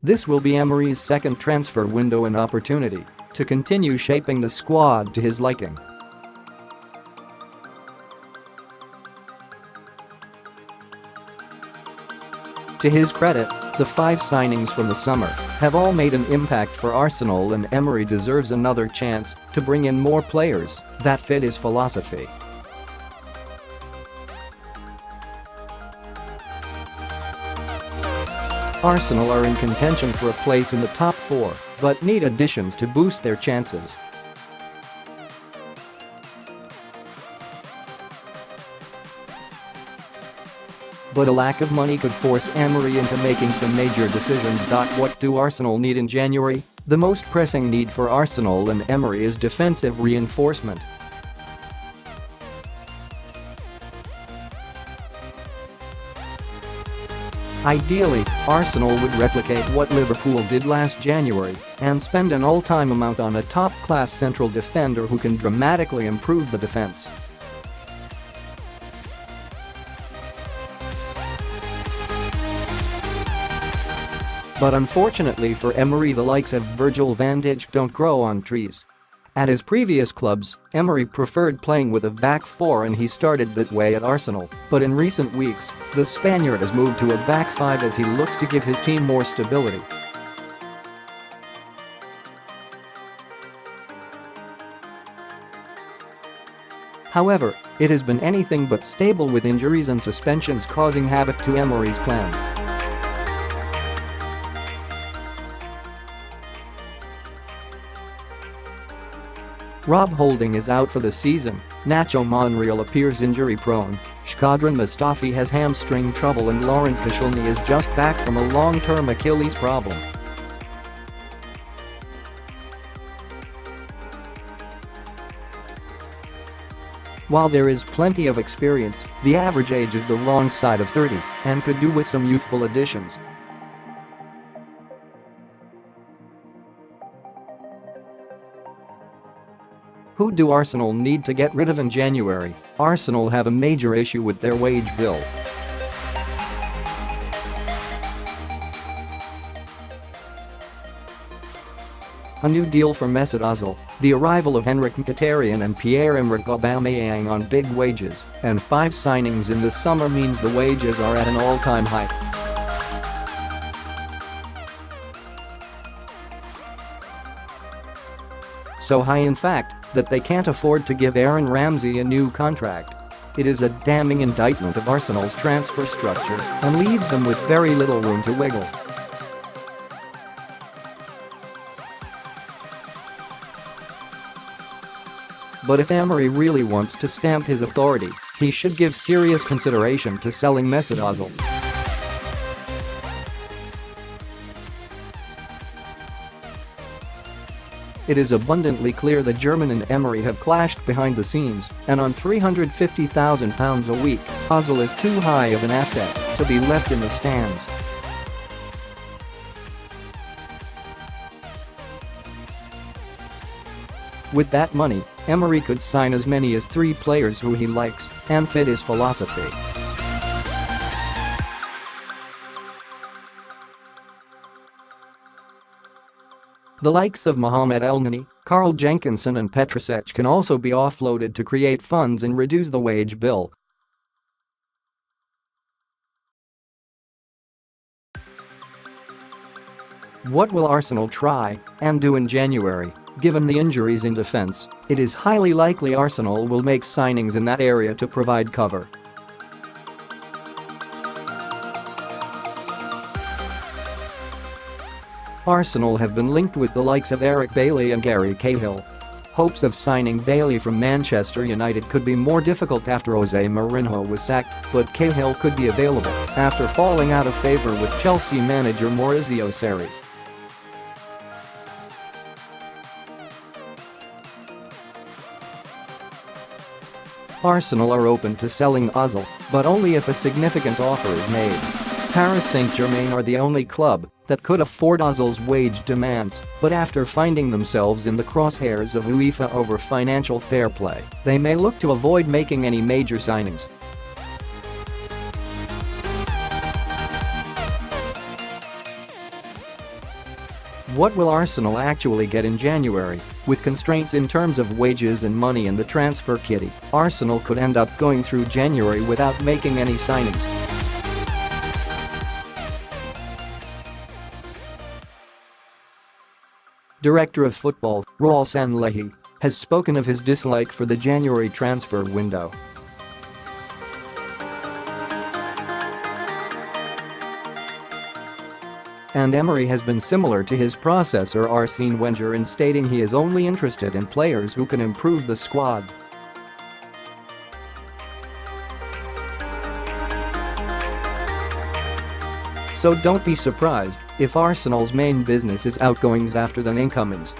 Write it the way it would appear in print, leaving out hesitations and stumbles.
This will be Emery's second transfer window and opportunity to continue shaping the squad to his liking. To his credit, the 5 signings from the summer have all made an impact for Arsenal, and Emery deserves another chance to bring in more players that fit his philosophy. Arsenal are in contention for a place in the top 4, but need additions to boost their chances. But a lack of money could force Emery into making some major decisions. What do Arsenal need in January? The most pressing need for Arsenal and Emery is defensive reinforcement. Ideally, Arsenal would replicate what Liverpool did last January and spend an all-time amount on a top-class central defender who can dramatically improve the defense. But unfortunately for Emery, the likes of Virgil van Dijk don't grow on trees. At his previous clubs, Emery preferred playing with a back 4, and he started that way at Arsenal, but in recent weeks, the Spaniard has moved to a back 5 as he looks to give his team more stability. However, it has been anything but stable, with injuries and suspensions causing havoc to Emery's plans. Rob Holding is out for the season, Nacho Monreal appears injury-prone, Shkodran Mustafi has hamstring trouble, and Laurent Koscielny is just back from a long-term Achilles problem. While there is plenty of experience, the average age is the wrong side of 30 and could do with some youthful additions. Who do Arsenal need to get rid of in January? Arsenal have a major issue with their wage bill. A new deal for Mesut Ozil, the arrival of Henrikh, Mkhitaryan and Pierre-Emerick Aubameyang on big wages, and 5 signings in the summer means the wages are at an all-time high. So high, in fact, that they can't afford to give Aaron Ramsey a new contract. It is a damning indictment of Arsenal's transfer structure and leaves them with very little room to wiggle. But if Emery really wants to stamp his authority, he should give serious consideration to selling Mesut Ozil. It is abundantly clear that German and Emery have clashed behind the scenes, and on £350,000 a week, Ozil is too high of an asset to be left in the stands. With that money, Emery could sign as many as 3 players who he likes and fit his philosophy. The likes of Mohamed Elneny, Jenkinson and Petr Cech can also be offloaded to create funds and reduce the wage bill. What will Arsenal try and do in January? Given the injuries in defense, it is highly likely Arsenal will make signings in that area to provide cover. Arsenal have been linked with the likes of Eric Bailly and Gary Cahill. Hopes of signing Bailly from Manchester United could be more difficult after Jose Mourinho was sacked, but Cahill could be available after falling out of favour with Chelsea manager Maurizio Sarri. Arsenal are open to selling Ozil, but only if a significant offer is made. Paris Saint Germain are the only club that could afford Ozil's wage demands, but after finding themselves in the crosshairs of UEFA over financial fair play, they may look to avoid making any major signings. What will Arsenal actually get in January? With constraints in terms of wages and money in the transfer kitty, Arsenal could end up going through January without making any signings. Director of Football, Laurent Koscielny, has spoken of his dislike for the January transfer window. And Emery has been similar to his predecessor Arsene Wenger in stating he is only interested in players who can improve the squad. So don't be surprised if Arsenal's main business is outgoings after than incomings.